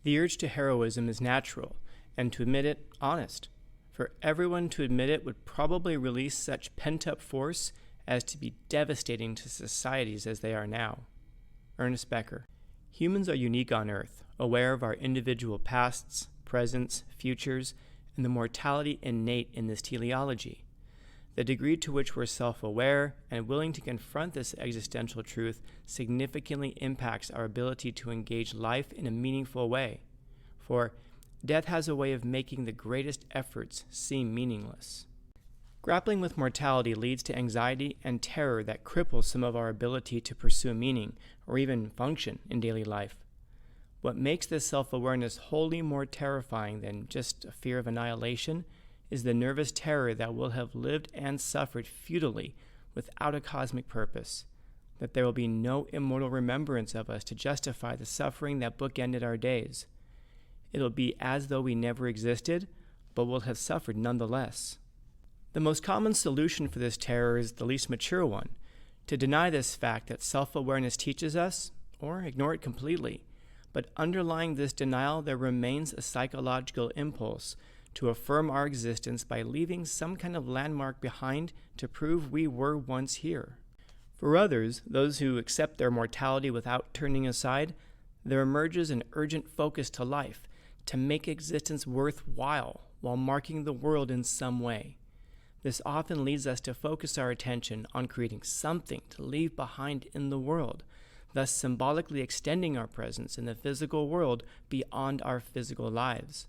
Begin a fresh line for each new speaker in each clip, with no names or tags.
The urge to heroism is natural, and to admit it, honest. For everyone to admit it would probably release such pent-up force as to be devastating to societies as they are now. Ernest Becker. Humans are unique on Earth, aware of our individual pasts, presents, futures, and the mortality innate in this teleology. The degree to which we're self-aware and willing to confront this existential truth significantly impacts our ability to engage life in a meaningful way. For death has a way of making the greatest efforts seem meaningless. Grappling with mortality leads to anxiety and terror that cripples some of our ability to pursue meaning or even function in daily life. What makes this self-awareness wholly more terrifying than just a fear of annihilation is the nervous terror that we'll have lived and suffered futilely without a cosmic purpose, that there will be no immortal remembrance of us to justify the suffering that bookended our days. It'll be as though we never existed, but will have suffered nonetheless. The most common solution for this terror is the least mature one, to deny this fact that self-awareness teaches us, or ignore it completely. But underlying this denial, there remains a psychological impulse to affirm our existence by leaving some kind of landmark behind to prove we were once here. For others, those who accept their mortality without turning aside, there emerges an urgent focus to life, to make existence worthwhile while marking the world in some way. This often leads us to focus our attention on creating something to leave behind in the world, thus symbolically extending our presence in the physical world beyond our physical lives.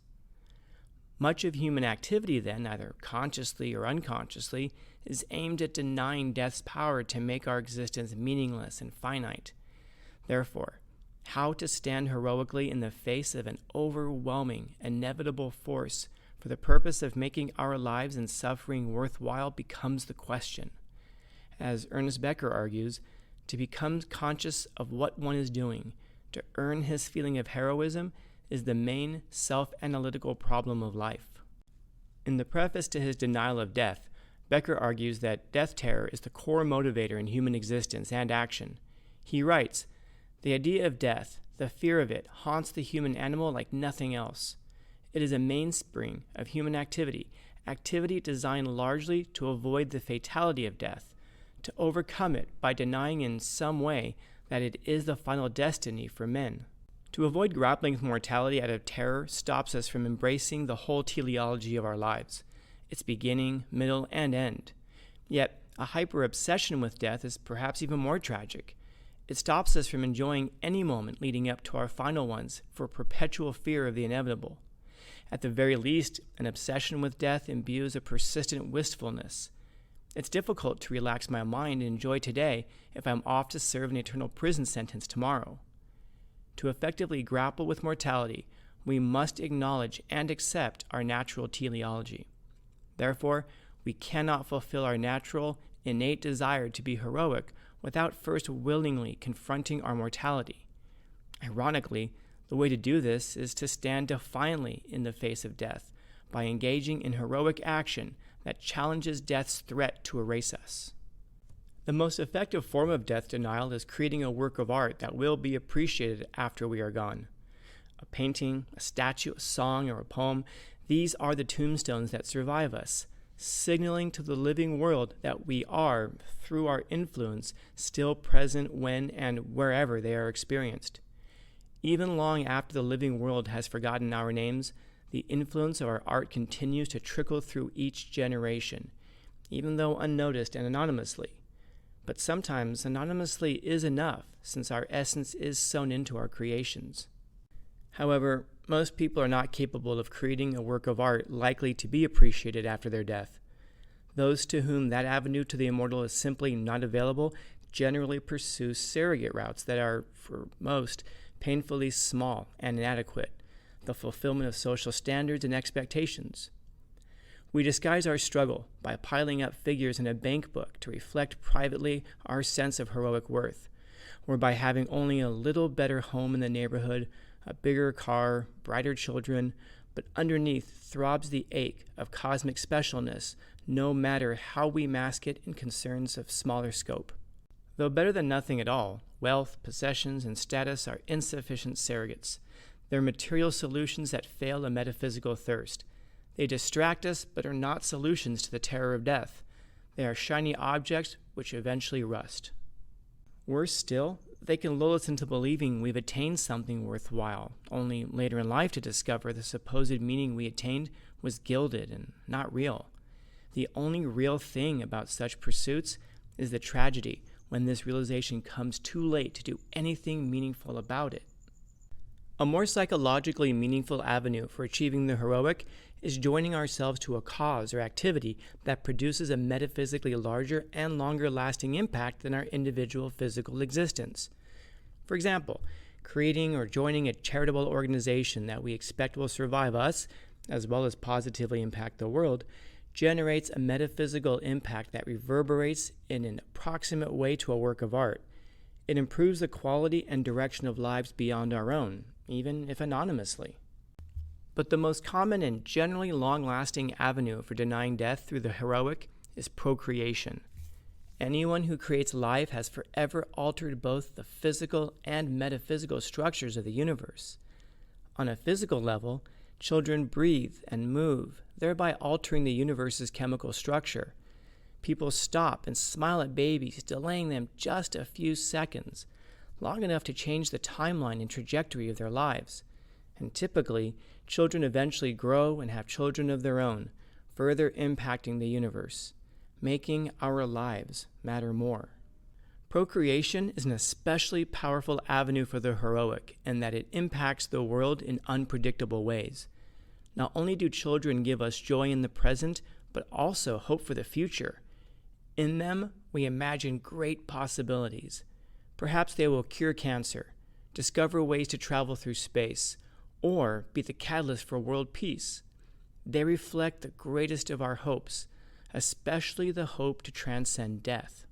Much of human activity then, either consciously or unconsciously, is aimed at denying death's power to make our existence meaningless and finite. Therefore, how to stand heroically in the face of an overwhelming, inevitable force for the purpose of making our lives and suffering worthwhile becomes the question. As Ernest Becker argues, to become conscious of what one is doing, to earn his feeling of heroism, is the main self-analytical problem of life. In the preface to his denial of death, Becker argues that death terror is the core motivator in human existence and action. He writes, "The idea of death, the fear of it, haunts the human animal like nothing else. It is a mainspring of human activity designed largely to avoid the fatality of death, to overcome it by denying in some way that it is the final destiny for men. To avoid grappling with mortality out of terror stops us from embracing the whole teleology of our lives, its beginning, middle, and end. Yet, a hyper-obsession with death is perhaps even more tragic. It stops us from enjoying any moment leading up to our final ones for perpetual fear of the inevitable. At the very least, an obsession with death imbues a persistent wistfulness. It's difficult to relax my mind and enjoy today if I'm off to serve an eternal prison sentence tomorrow. To effectively grapple with mortality, we must acknowledge and accept our natural teleology. Therefore, we cannot fulfill our natural, innate desire to be heroic without first willingly confronting our mortality. Ironically, the way to do this is to stand defiantly in the face of death by engaging in heroic action that challenges death's threat to erase us. The most effective form of death denial is creating a work of art that will be appreciated after we are gone. A painting, a statue, a song, or a poem, these are the tombstones that survive us, signaling to the living world that we are, through our influence, still present when and wherever they are experienced. Even long after the living world has forgotten our names, the influence of our art continues to trickle through each generation, even though unnoticed and anonymously. But sometimes anonymously is enough, since our essence is sewn into our creations. However, most people are not capable of creating a work of art likely to be appreciated after their death. Those to whom that avenue to the immortal is simply not available generally pursue surrogate routes that are, for most, painfully small and inadequate, the fulfillment of social standards and expectations. We disguise our struggle by piling up figures in a bank book to reflect privately our sense of heroic worth, or by having only a little better home in the neighborhood, a bigger car, brighter children, but underneath throbs the ache of cosmic specialness, no matter how we mask it in concerns of smaller scope. Though better than nothing at all, wealth, possessions, and status are insufficient surrogates. They're material solutions that fail a metaphysical thirst. They distract us, but are not solutions to the terror of death. They are shiny objects which eventually rust. Worse still, they can lull us into believing we've attained something worthwhile, only later in life to discover the supposed meaning we attained was gilded and not real. The only real thing about such pursuits is the tragedy when this realization comes too late to do anything meaningful about it. A more psychologically meaningful avenue for achieving the heroic is joining ourselves to a cause or activity that produces a metaphysically larger and longer-lasting impact than our individual physical existence. For example, creating or joining a charitable organization that we expect will survive us, as well as positively impact the world, generates a metaphysical impact that reverberates in an approximate way to a work of art. It improves the quality and direction of lives beyond our own, even if anonymously. But the most common and generally long-lasting avenue for denying death through the heroic is procreation. Anyone who creates life has forever altered both the physical and metaphysical structures of the universe. On a physical level, children breathe and move, thereby altering the universe's chemical structure. People stop and smile at babies, delaying them just a few seconds, long enough to change the timeline and trajectory of their lives. And typically, children eventually grow and have children of their own, further impacting the universe, making our lives matter more. Procreation is an especially powerful avenue for the heroic in that it impacts the world in unpredictable ways. Not only do children give us joy in the present, but also hope for the future. In them, we imagine great possibilities. Perhaps they will cure cancer, discover ways to travel through space, or be the catalyst for world peace. They reflect the greatest of our hopes, especially the hope to transcend death.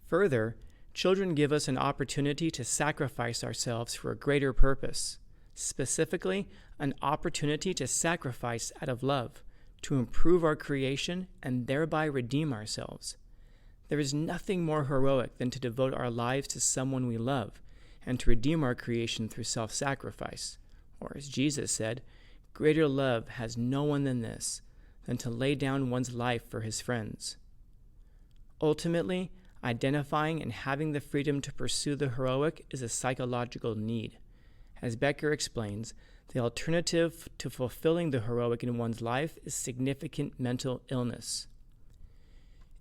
Further, children give us an opportunity to sacrifice ourselves for a greater purpose, specifically an opportunity to sacrifice out of love, to improve our creation and thereby redeem ourselves. There is nothing more heroic than to devote our lives to someone we love and to redeem our creation through self-sacrifice. Or as Jesus said, greater love has no one than this, than to lay down one's life for his friends. Ultimately, identifying and having the freedom to pursue the heroic is a psychological need. As Becker explains, the alternative to fulfilling the heroic in one's life is significant mental illness.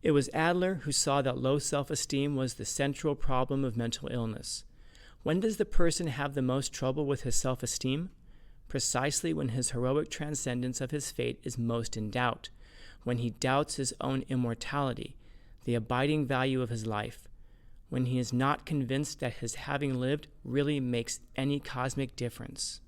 It was Adler who saw that low self-esteem was the central problem of mental illness. When does the person have the most trouble with his self-esteem? Precisely when his heroic transcendence of his fate is most in doubt, when he doubts his own immortality, the abiding value of his life, when he is not convinced that his having lived really makes any cosmic difference.